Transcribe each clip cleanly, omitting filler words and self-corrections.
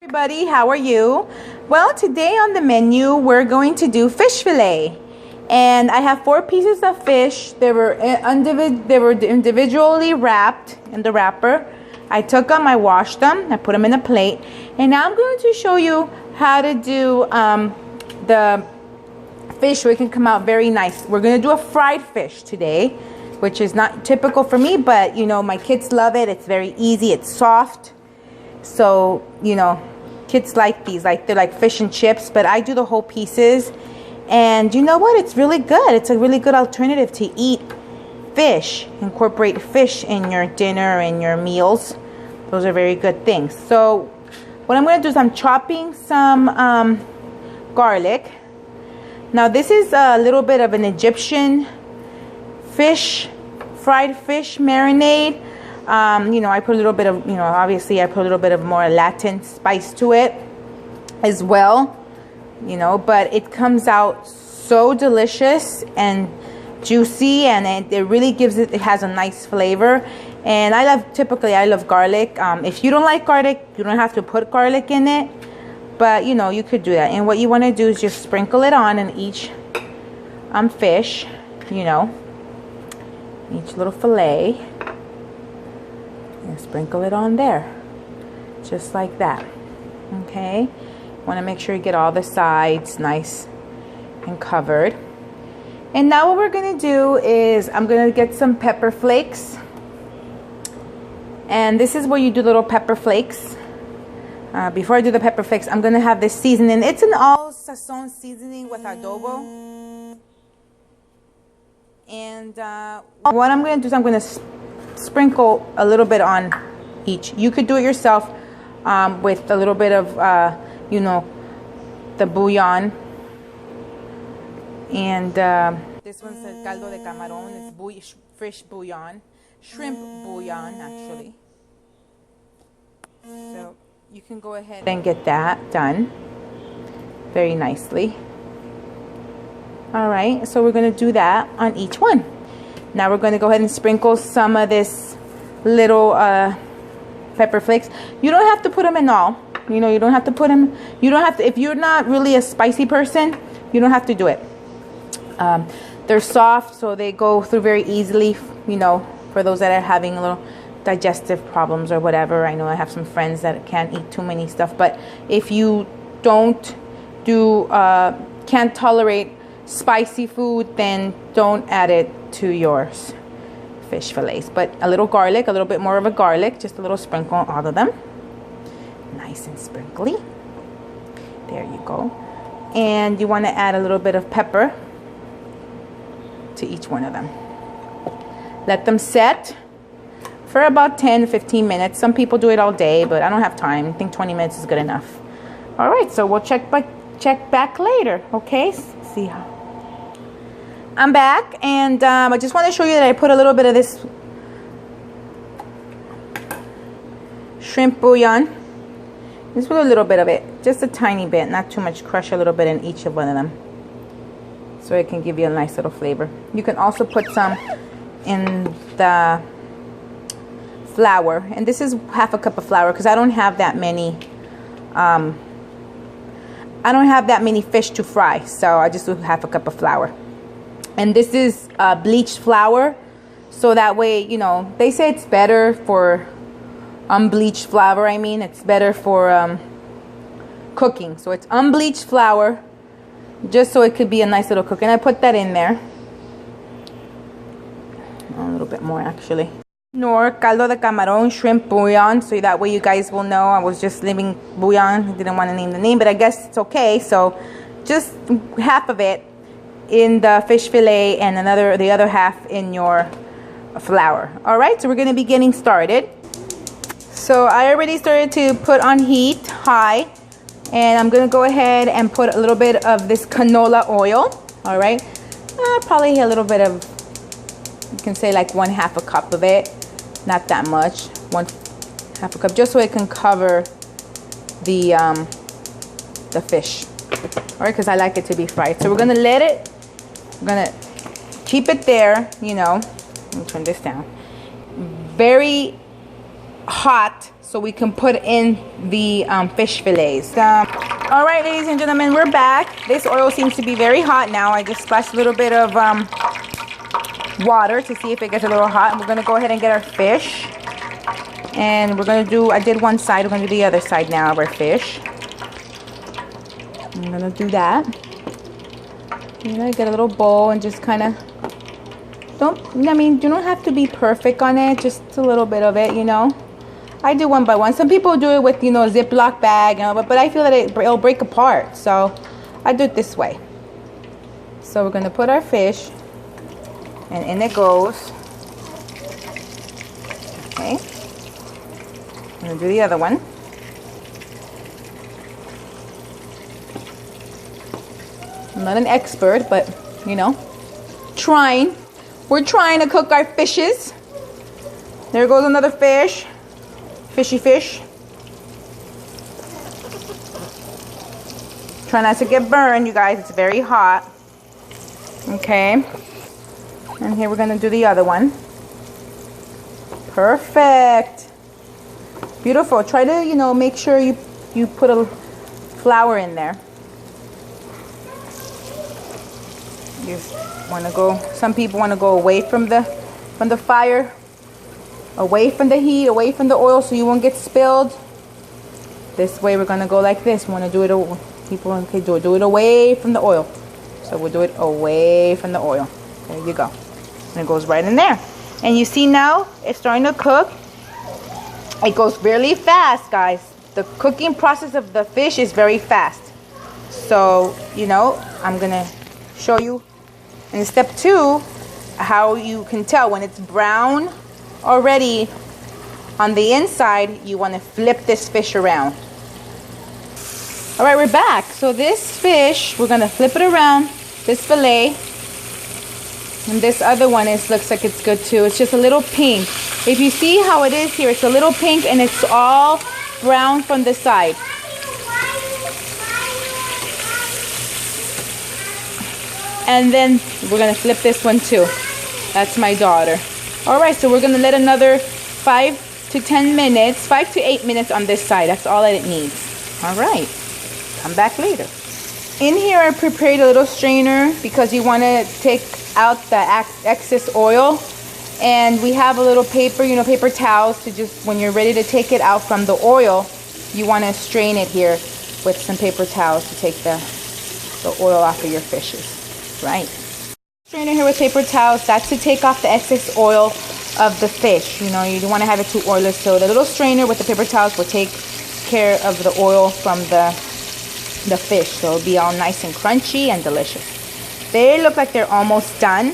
Everybody, how are you? Well, today on the menu we're going to do fish fillet, and I have 4 pieces of fish. They were individually wrapped in the wrapper. I took them, I washed them, I put them in a plate, and now I'm going to show you how to do the fish so it can come out very nice. We're going to do a fried fish today, which is not typical for me, but you know, my kids love it. It's very easy, it's soft. So, you know, kids like these, they're like fish and chips, but I do the whole pieces. And you know what? It's really good. It's a really good alternative to eat fish. Incorporate fish in your dinner and your meals. Those are very good things. So what I'm going to do is I'm chopping some garlic. Now this is a little bit of an Egyptian fish, fried fish marinade. You know, I put a little bit of, you know, obviously I put a little bit of more Latin spice to it as well, you know, but it comes out so delicious and juicy, and it really gives it has a nice flavor. And I love garlic. If you don't like garlic, you don't have to put garlic in it, but you know, you could do that. And what you want to do is just sprinkle it on in each fish, you know, each little fillet. And sprinkle it on there, just like that. Okay, want to make sure you get all the sides nice and covered. And now what we're going to do is I'm going to get some pepper flakes, and this is where you do little pepper flakes. Before I do the pepper flakes, I'm going to have this seasoning. It's an all sazon seasoning with adobo. And what I'm going to do is I'm going to sprinkle a little bit on each. You could do it yourself with a little bit of you know, the bouillon. And this one's a caldo de camarón. It's fish bouillon, shrimp bouillon actually. So you can go ahead and get that done very nicely. All right, so we're going to do that on each one. Now we're going to go ahead and sprinkle some of this little pepper flakes. You don't have to put them in all. You know, you don't have to put them. You don't have to. If you're not really a spicy person, you don't have to do it. They're soft, so they go through very easily. You know, for those that are having a little digestive problems or whatever. I know I have some friends that can't eat too many stuff. But if you don't can't tolerate spicy food, then don't add it to your fish fillets. But a little garlic, a little bit more of a garlic, just a little sprinkle on all of them, nice and sprinkly. There you go. And you want to add a little bit of pepper to each one of them. Let them set for about 10-15 minutes. Some people do it all day, but I don't have time. I think 20 minutes is good enough. All right, so we'll check back later. Okay, see how I'm back, and I just want to show you that I put a little bit of this shrimp bouillon. Just put a little bit of it, just a tiny bit, not too much. Crush a little bit in each of one of them, so it can give you a nice little flavor. You can also put some in the flour, and this is half a cup of flour because I don't have that many. I don't have that many fish to fry, so I just do half a cup of flour. And this is bleached flour, so that way, you know, they say it's better for unbleached flour. I mean, it's better for cooking. So it's unbleached flour, just so it could be a nice little cook. And I put that in there. A little bit more, actually. Nor caldo de camarón, shrimp bouillon, so that way you guys will know. I was just leaving bouillon. I didn't want to name the name, but I guess it's okay. So just half of it in the fish fillet and the other half in your flour. All right, so we're going to be getting started. So I already started to put on heat high, and I'm going to go ahead and put a little bit of this canola oil. All right, probably a little bit of, you can say like 1/2 cup of it, not that much, 1/2 cup, just so it can cover the fish. All right, because I like it to be fried. So we're going to let it, we're going to keep it there, you know. Let me turn this down. Very hot, so we can put in the fish fillets. All right, ladies and gentlemen, we're back. This oil seems to be very hot now. I just splashed a little bit of water to see if it gets a little hot. And we're gonna go ahead and get our fish. And we're gonna do, I did one side, we're gonna do the other side now of our fish. I'm gonna do that. You know, get a little bowl and just kind of, you don't have to be perfect on it, just a little bit of it, you know. I do one by one. Some people do it with, you know, a Ziploc bag, you know, but I feel that it'll break apart. So I do it this way. So we're gonna put our fish, and in it goes. Okay. I'm gonna do the other one. I'm not an expert, but you know, trying. We're trying to cook our fishes. There goes another fish. Fishy fish. Try not to get burned, you guys. It's very hot. Okay. And here we're gonna do the other one. Perfect. Beautiful. Try to, you know, make sure you put a flour in there. You want to go, some people want to go away from the fire, away from the heat, away from the oil, so you won't get spilled. This way we're going to go like this. We want to do it, people okay, do it away from the oil. So we'll do it away from the oil. There you go. And it goes right in there. And you see now it's starting to cook. It goes really fast, guys. The cooking process of the fish is very fast. So, you know, I'm going to show you in step 2 how you can tell when it's brown already on the inside. You want to flip this fish around. All right, we're back. So this fish, we're going to flip it around, this fillet. And this other one looks like it's good too. It's just a little pink. If you see how it is here, it's a little pink and it's all brown from the side. And then we're gonna flip this one too. That's my daughter. All right, so we're gonna let another 5 to 10 minutes, 5 to 8 minutes on this side. That's all that it needs. All right, come back later. In here, I prepared a little strainer because you wanna take out the excess oil. And we have a little paper, you know, paper towels to just, when you're ready to take it out from the oil, you wanna strain it here with some paper towels to take the oil off of your fishes. Right. Strainer here with paper towels. That's to take off the excess oil of the fish. You know, you don't want to have it too oily. So the little strainer with the paper towels will take care of the oil from the fish. So it'll be all nice and crunchy and delicious. They look like they're almost done.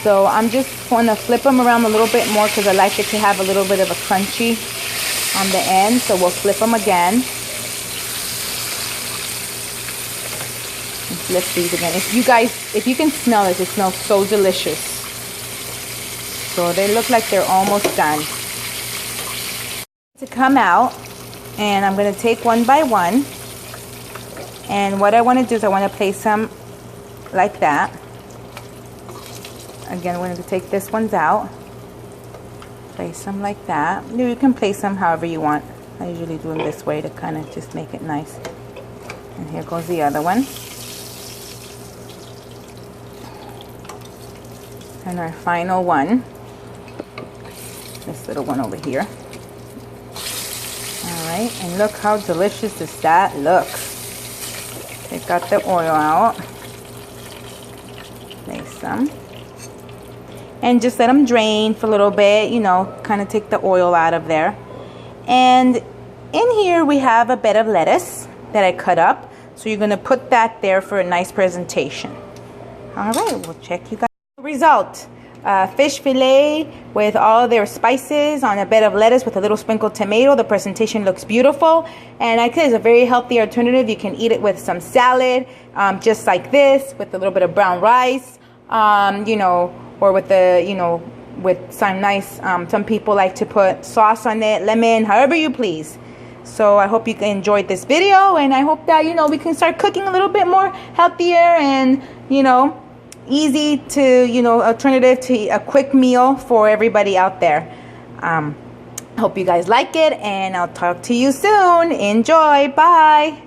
So I'm just going to flip them around a little bit more because I like it to have a little bit of a crunchy on the end. So we'll flip them again. Flip these again. If you can smell it, it smells so delicious. So they look like they're almost done to come out. And I'm going to take one by one. And what I want to do is I want to place them like that. Again, we're going to take this ones out. Place them like that. You can place them however you want. I usually do them this way to kind of just make it nice. And here goes the other one. And our final one, this little one over here. All right, and look how delicious that looks. Take out the oil out. Place them. And just let them drain for a little bit, you know, kind of take the oil out of there. And in here we have a bed of lettuce that I cut up. So you're gonna put that there for a nice presentation. All right, we'll check you guys. Result, fish fillet with all their spices on a bed of lettuce with a little sprinkled tomato. The presentation looks beautiful, and I think it's a very healthy alternative. You can eat it with some salad, just like this, with a little bit of brown rice, you know, or with the, you know, with some nice, some people like to put sauce on it, lemon, however you please. So I hope you enjoyed this video, and I hope that, you know, we can start cooking a little bit more healthier and, you know, easy to, you know, alternative to a quick meal for everybody out there. Hope you guys like it, and I'll talk to you soon. Enjoy. Bye.